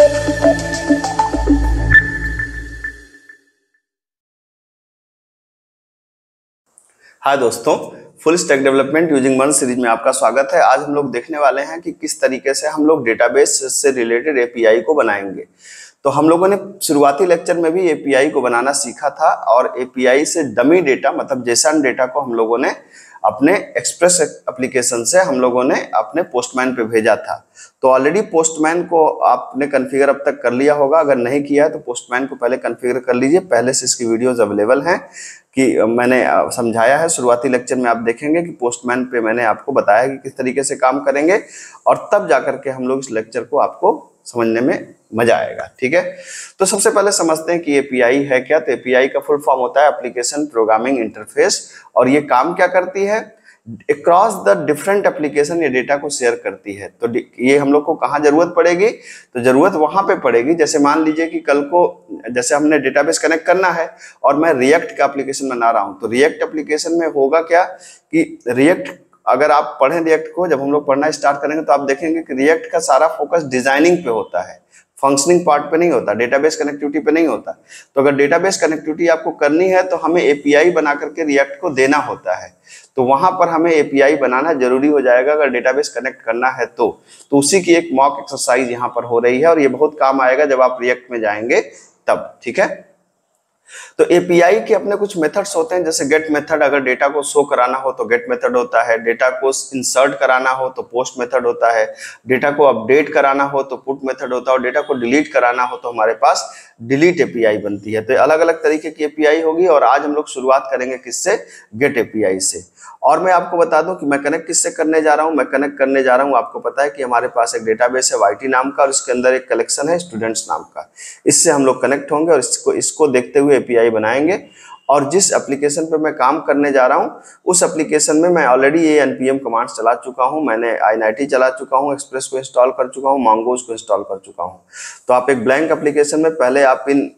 हाय दोस्तों, full stack development using मर्ज series में आपका स्वागत है। आज हम लोग देखने वाले हैं कि किस तरीके से हम लोग डेटाबेस से रिलेटेड एपीआई को बनाएंगे। तो हम लोगों ने शुरुआती लेक्चर में भी एपीआई को बनाना सीखा था और एपीआई से डमी डेटा मतलब जेसन डेटा को हम लोगों ने अपने एक्सप्रेस एप्लीकेशन से हम लोगों ने अपने पोस्टमैन पे भेजा था। तो ऑलरेडी पोस्टमैन को आपने कॉन्फ़िगर अब तक कर लिया होगा, अगर नहीं किया है तो पोस्टमैन को पहले कॉन्फ़िगर कर लीजिए। पहले से इसकी वीडियोस अवेलेबल हैं कि मैंने समझाया है। शुरुआती लेक्चर में आप देखेंगे कि पोस्टमैन पे मैंने आपको बताया कि किस तरीके से काम करेंगे और तब जाकर के हम लोग इस लेक्चर को आपको समझने में मजा आएगा। ठीक है, तो सबसे पहले समझते हैं कि एपीआई है क्या। तो एपीआई का फुल फॉर्म होता है एप्लीकेशन प्रोग्रामिंग इंटरफेस, और ये काम क्या करती है, अक्रॉस द डिफरेंट एप्लीकेशन ये डेटा को शेयर करती है। तो ये हम लोग को कहाँ जरूरत पड़ेगी, तो जरूरत वहां पे पड़ेगी जैसे मान लीजिए कि कल को जैसे हमने डेटाबेस कनेक्ट करना है और मैं रिएक्ट का एप्लीकेशन बना रहा हूं, तो रिएक्ट एप्लीकेशन में होगा क्या कि रिएक्ट अगर आप पढ़ें रिएक्ट को, जब हम लोग पढ़ना स्टार्ट करेंगे तो आप देखेंगे कि रिएक्ट का सारा फोकस डिजाइनिंग पे होता है, फंक्शनिंग पार्ट पे नहीं होता, डेटाबेस कनेक्टिविटी पे नहीं होता। तो अगर डेटाबेस कनेक्टिविटी आपको करनी है तो हमें एपीआई बना करके रिएक्ट को देना होता है। तो वहां पर हमें एपीआई बनाना जरूरी हो जाएगा अगर डेटाबेस कनेक्ट करना है तो उसी की एक मॉक एक्सरसाइज यहाँ पर हो रही है और ये बहुत काम आएगा जब आप रिएक्ट में जाएंगे तब। ठीक है, तो एपीआई के अपने कुछ मेथड्स होते हैं, जैसे गेट मेथड, अगर डेटा को शो कराना हो तो गेट मेथड होता है, डेटा को इंसर्ट कराना हो तो पोस्ट मेथड होता है, डेटा को अपडेट कराना हो तो पुट मेथड होता है, और डेटा को डिलीट कराना हो तो हमारे पास डिलीट एपीआई बनती है। तो अलग अलग तरीके की एपीआई होगी और आज हम लोग शुरुआत करेंगे किससे, गेट एपीआई से। और मैं आपको बता दूं कि मैं कनेक्ट किससे करने जा रहा हूं। मैं कनेक्ट करने जा रहा हूं, आपको पता है कि हमारे पास एक डेटाबेस है वाईटी नाम का और इसके अंदर एक कलेक्शन है स्टूडेंट्स नाम का। इससे हम लोग कनेक्ट होंगे और इसको देखते हुए एपीआई बनाएंगे। और जिस एप्लीकेशन पे मैं काम करने जा रहा हूं उस एप्लीकेशन में मैं ऑलरेडी ये npm कमांड्स चला चुका हूं, मैंने init चला चुका हूं, एक्सप्रेस को इंस्टॉल कर चुका हूं, mongoose को इंस्टॉल कर चुका हूं। तो आप एक ब्लैंक एप्लीकेशन में पहले आप इन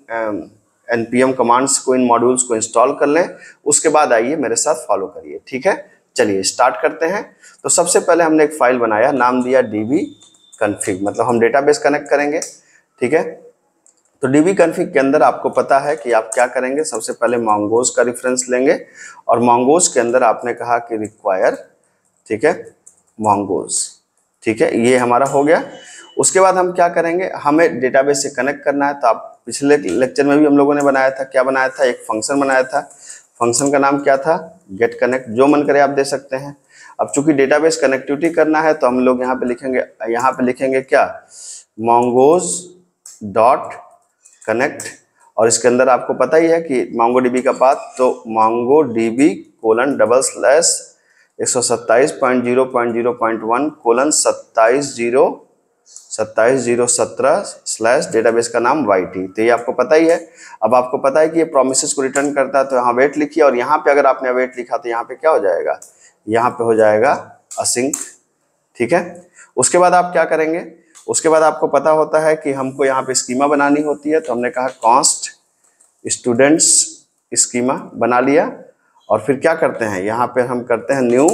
npm कमांड्स को, इन मॉड्यूल्स को इंस्टॉल कर लें, उसके बाद आइए मेरे साथ फॉलो करिए। ठीक है, चलिए स्टार्ट करते हैं। तो सबसे पहले हमने एक फाइल बनाया, नाम दिया db config, मतलब हम डेटाबेस कनेक्ट करेंगे। ठीक है, तो db config के अंदर आपको पता है कि आप क्या करेंगे, सबसे पहले mongoose का रेफरेंस लेंगे और mongoose के अंदर आपने कहा कि रिक्वायर, ठीक है, mongoose। ठीक है, ये हमारा हो गया। उसके बाद हम क्या करेंगे, हमें डेटाबेस से कनेक्ट करना है। तो आप पिछले लेक्चर में भी हम लोगों ने बनाया था, क्या बनाया था, एक फंक्शन बनाया था। फंक्शन का नाम क्या था, गेट कनेक्ट, जो मन करे आप दे सकते हैं। अब चूंकि डेटाबेस कनेक्टिविटी करना है तो हम लोग यहाँ पे लिखेंगे क्या, mongoose डॉट कनेक्ट, और इसके अंदर आपको पता ही है कि MongoDB का पाथ, तो MongoDB:// 127.0.1:27.017 डेटाबेस का नाम YT। तो ये आपको पता ही है। अब आपको पता है कि ये प्रोमिसेस को रिटर्न करता है, तो यहाँ वेट लिखिए और यहाँ पे अगर आपने वेट लिखा तो यहाँ पे क्या हो जाएगा, यहाँ पे हो जाएगा असिंक। ठीक है, उसके बाद आप क्या करेंगे, उसके बाद आपको पता होता है कि हमको यहाँ पे स्कीमा बनानी होती है। तो हमने कहा कॉन्स्ट स्टूडेंट्स स्कीमा बना लिया और फिर क्या करते हैं, यहाँ पे हम करते हैं न्यू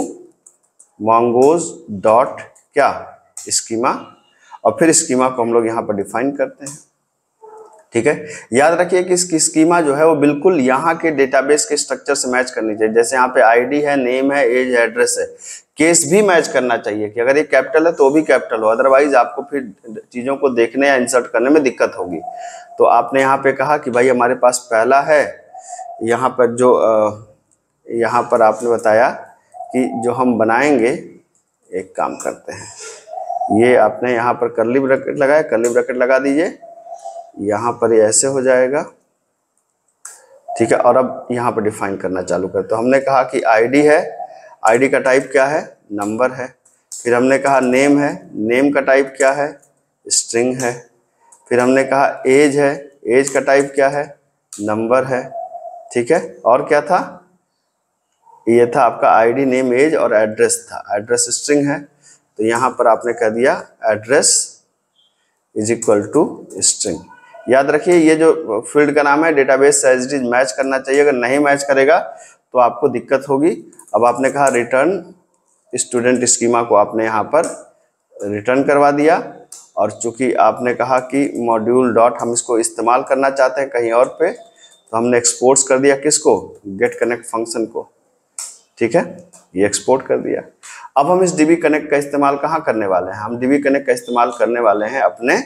mongoose डॉट क्या, स्कीमा, और फिर स्कीमा को हम लोग यहाँ पर डिफाइन करते हैं। ठीक है, याद रखिए कि इसकी स्कीमा जो है वो बिल्कुल यहाँ के डेटाबेस के स्ट्रक्चर से मैच करनी चाहिए। जैसे यहाँ पे आईडी है, नेम है, एज है, एड्रेस है, केस भी मैच करना चाहिए कि अगर ये कैपिटल है तो भी कैपिटल हो, अदरवाइज आपको फिर चीजों को देखने या इंसर्ट करने में दिक्कत होगी। तो आपने यहाँ पे कहा कि भाई हमारे पास पहला है, यहाँ पर जो यहाँ पर आपने बताया कि जो हम बनाएंगे, एक काम करते हैं, ये आपने यहाँ पर कर्ली ब्रैकेट लगाया, कर्ली ब्रैकेट लगा दीजिए, यहाँ पर ये ऐसे हो जाएगा। ठीक है, और अब यहाँ पर डिफाइन करना चालू कर। तो हमने कहा कि आईडी है, आईडी का टाइप क्या है, नंबर है। फिर हमने कहा नेम है, नेम का टाइप क्या है, स्ट्रिंग है। फिर हमने कहा एज है, एज का टाइप क्या है, नंबर है। ठीक है, और क्या था, ये था आपका आईडी, नेम, एज और एड्रेस था, एड्रेस स्ट्रिंग है। तो यहाँ पर आपने कह दिया address is equal to string. याद रखिए ये जो फील्ड का नाम है डेटाबेस से एज इट इज मैच करना चाहिए, अगर नहीं मैच करेगा तो आपको दिक्कत होगी। अब आपने कहा रिटर्न स्टूडेंट स्कीमा को आपने यहाँ पर रिटर्न करवा दिया और चूंकि आपने कहा कि मॉड्यूल डॉट हम इसको इस्तेमाल करना चाहते हैं कहीं और पे, तो हमने एक्सपोर्ट कर दिया किसको, गेट कनेक्ट फंक्शन को। ठीक है, ये एक्सपोर्ट कर दिया। अब हम इस डीबी कनेक्ट का इस्तेमाल कहाँ करने वाले हैं, हम डीबी कनेक्ट का इस्तेमाल करने वाले हैं अपने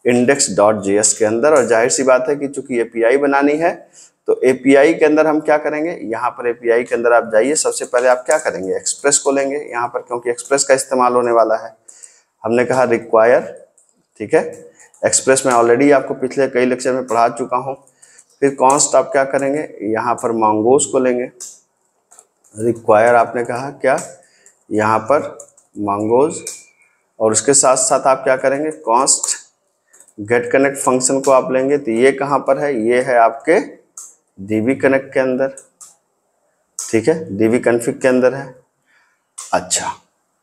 index.js के अंदर। और जाहिर सी बात है कि चूंकि एपीआई बनानी है, तो एपीआई के अंदर हम क्या करेंगे, यहाँ पर एपीआई के अंदर आप जाइए, सबसे पहले आप क्या करेंगे, एक्सप्रेस को लेंगे यहाँ पर, क्योंकि एक्सप्रेस का इस्तेमाल होने वाला है। हमने कहा रिक्वायर, ठीक है, एक्सप्रेस में ऑलरेडी आपको पिछले कई लेक्चर में पढ़ा चुका हूँ। फिर कॉन्स्ट आप क्या करेंगे, यहाँ पर मंगोज को लेंगे, रिक्वायर आपने कहा क्या, यहाँ पर मंगोज, और उसके साथ साथ आप क्या करेंगे, कॉन्स्ट गेट कनेक्ट फंक्शन को आप लेंगे। तो ये कहाँ पर है, ये है आपके डीबी कनेक्ट के अंदर, ठीक है, डीबी कॉन्फ़िग के अंदर है। अच्छा,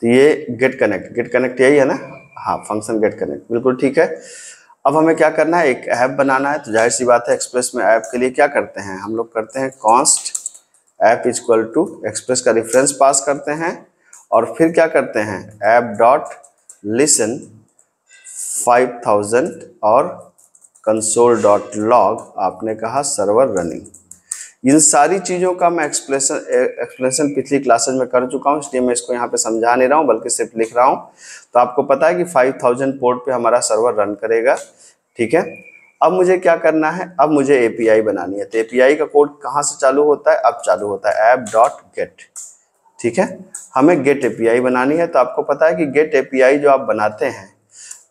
तो ये गेट कनेक्ट यही है ना, हाँ, फंक्शन गेट कनेक्ट, बिल्कुल ठीक है। अब हमें क्या करना है, एक ऐप बनाना है। तो जाहिर सी बात है, एक्सप्रेस में ऐप के लिए क्या करते हैं हम लोग, करते हैं const app equal to express का रेफरेंस पास करते हैं, और फिर क्या करते हैं, ऐप डॉट लिसन 5000 और console.log आपने कहा सर्वर रनिंग। इन सारी चीज़ों का मैं एक्सप्लेनेशन पिछली क्लासेज में कर चुका हूँ, इसलिए मैं इसको यहाँ पे समझा नहीं रहा हूँ, बल्कि सिर्फ लिख रहा हूँ। तो आपको पता है कि 5000 पोर्ट पे हमारा सर्वर रन करेगा। ठीक है, अब मुझे क्या करना है, अब मुझे एपीआई बनानी है। तो एपीआई का कोड कहाँ से चालू होता है, अब चालू होता है ऐप डॉट गेट। ठीक है, हमें गेट एपीआई बनानी है। तो आपको पता है कि गेट एपीआई जो आप बनाते हैं,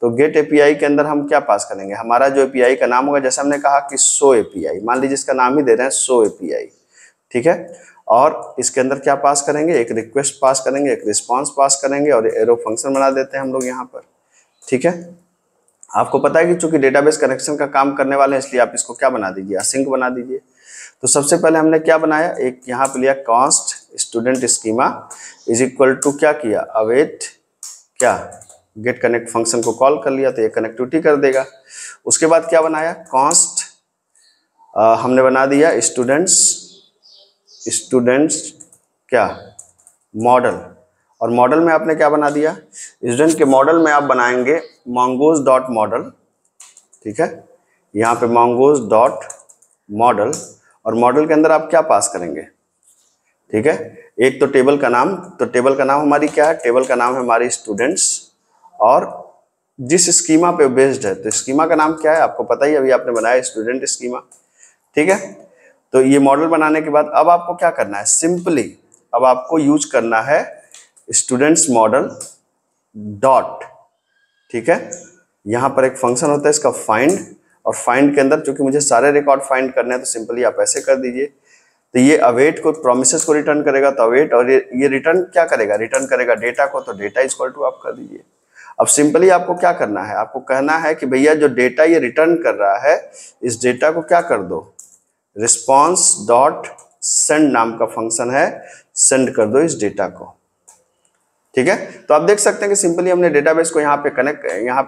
तो गेट एपीआई के अंदर हम क्या पास करेंगे, हमारा जो एपीआई का नाम होगा, जैसे हमने कहा कि शो एपीआई, मान लीजिए इसका नाम ही दे रहे हैं शो एपीआई। ठीक है, और इसके अंदर क्या पास करेंगे, एक रिक्वेस्ट पास करेंगे, एक रिस्पांस पास करेंगे, और एरो फंक्शन बना देते हैं हम लोग यहाँ पर। ठीक है, आपको पता है कि चूंकि डेटाबेस कनेक्शन का काम करने वाले हैं, इसलिए आप इसको क्या बना दीजिए, असिंक बना दीजिए। तो सबसे पहले हमने क्या बनाया, एक यहाँ पे लिया const student schema is equal to क्या किया, अवेट क्या, गेट कनेक्ट फंक्शन को कॉल कर लिया, तो ये कनेक्टिविटी कर देगा। उसके बाद क्या बनाया, कॉन्स्ट हमने बना दिया स्टूडेंट्स क्या, मॉडल, और मॉडल में आपने क्या बना दिया, स्टूडेंट के मॉडल में आप बनाएंगे mongoose डॉट मॉडल। ठीक है, यहाँ पे mongoose डॉट मॉडल, और मॉडल के अंदर आप क्या पास करेंगे, ठीक है, एक तो टेबल का नाम, तो टेबल का नाम हमारी क्या है, टेबल का नाम है हमारी स्टूडेंट्स, और जिस स्कीमा पे बेस्ड है, तो स्कीमा का नाम क्या है आपको पता ही, अभी आपने बनाया स्टूडेंट स्कीमा। ठीक है, तो ये मॉडल बनाने के बाद अब आपको क्या करना है, सिंपली अब आपको यूज करना है स्टूडेंट्स मॉडल डॉट, ठीक है, यहाँ पर एक फंक्शन होता है इसका फाइंड, और फाइंड के अंदर चूंकि मुझे सारे रिकॉर्ड फाइंड करने हैं, तो सिंपली आप ऐसे कर दीजिए। तो ये अवेट को प्रोमिसेस को रिटर्न करेगा, तो अवेट, और ये रिटर्न क्या करेगा, रिटर्न करेगा डेटा को, तो डेटा इक्वल टू आप कर दीजिए। अब सिंपली आपको क्या करना है, आपको कहना है कि भैया जो डेटा ये रिटर्न कर रहा है, इस डेटा को क्या कर दो, रिस्पॉन्स डॉट सेंड नाम का फंक्शन है, सेंड कर दो इस डेटा को। ठीक है, तो आप देख सकते हैं कि सिंपली हमने डेटाबेस को यहाँ पे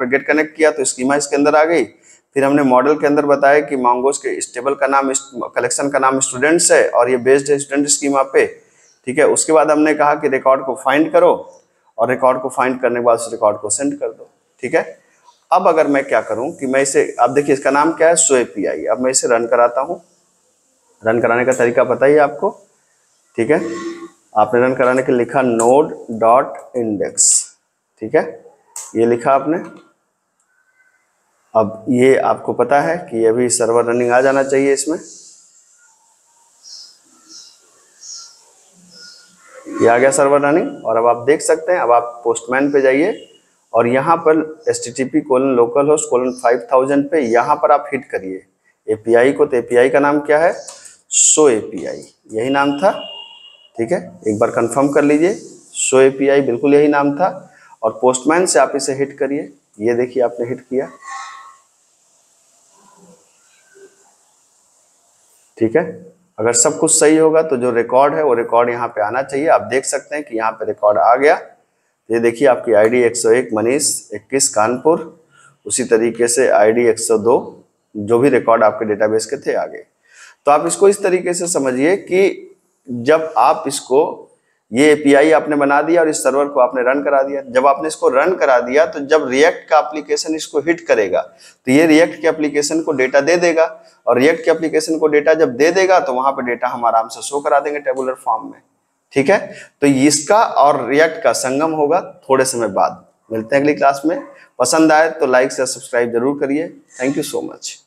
गेट कनेक्ट किया, तो स्कीमा इसके अंदर आ गई। फिर हमने मॉडल के अंदर बताया कि मंगोज के टेबल का नाम, कलेक्शन का नाम स्टूडेंट्स है, और ये बेस्ड है स्टूडेंट स्कीमा पे। ठीक है, उसके बाद हमने कहा कि रिकॉर्ड को फाइंड करो, और रिकॉर्ड को फाइंड करने के बाद उस रिकॉर्ड को सेंड कर दो। ठीक है, अब अगर मैं क्या करूं कि मैं इसे, आप देखिए इसका नाम क्या है, शो एपीआई। अब मैं इसे रन कराता हूं, रन कराने का तरीका पता ही है आपको। ठीक है, आपने रन कराने के लिए लिखा नोड डॉट इंडेक्स। ठीक है, ये लिखा आपने। अब ये आपको पता है कि ये भी सर्वर रनिंग आ जाना चाहिए इसमें, ये आ गया सर्वर रनिंग। और अब आप देख सकते हैं, अब आप पोस्टमैन पे जाइए, और यहाँ पर http://localhost:5000 पे यहाँ पर आप हिट करिए एपीआई को। तो एपीआई का नाम क्या है, शो एपीआई, यही नाम था। ठीक है, एक बार कंफर्म कर लीजिए, शो एपीआई बिल्कुल यही नाम था। और पोस्टमैन से आप इसे हिट करिए, ये देखिए आपने हिट किया। ठीक है, अगर सब कुछ सही होगा तो जो रिकॉर्ड है वो रिकॉर्ड यहाँ पे आना चाहिए। आप देख सकते हैं कि यहाँ पे रिकॉर्ड आ गया। ये देखिए आपकी आईडी 101 मनीष 21 कानपुर, उसी तरीके से आईडी 102, जो भी रिकॉर्ड आपके डेटाबेस के थे आ गए। तो आप इसको इस तरीके से समझिए कि जब आप इसको ये एपीआई आपने बना दिया और इस सर्वर को आपने रन करा दिया। जब आपने इसको रन करा दिया तो जब रिएक्ट का एप्लीकेशन इसको हिट करेगा तो ये रिएक्ट के एप्लीकेशन को डेटा दे देगा, और रिएक्ट के एप्लीकेशन को डेटा जब दे देगा तो वहां पे डेटा हम आराम से शो करा देंगे टेबुलर फॉर्म में। ठीक है, तो इसका और रिएक्ट का संगम होगा थोड़े समय बाद। मिलते हैं अगली क्लास में। पसंद आए तो लाइक से सब्सक्राइब जरूर करिए। Thank you so much.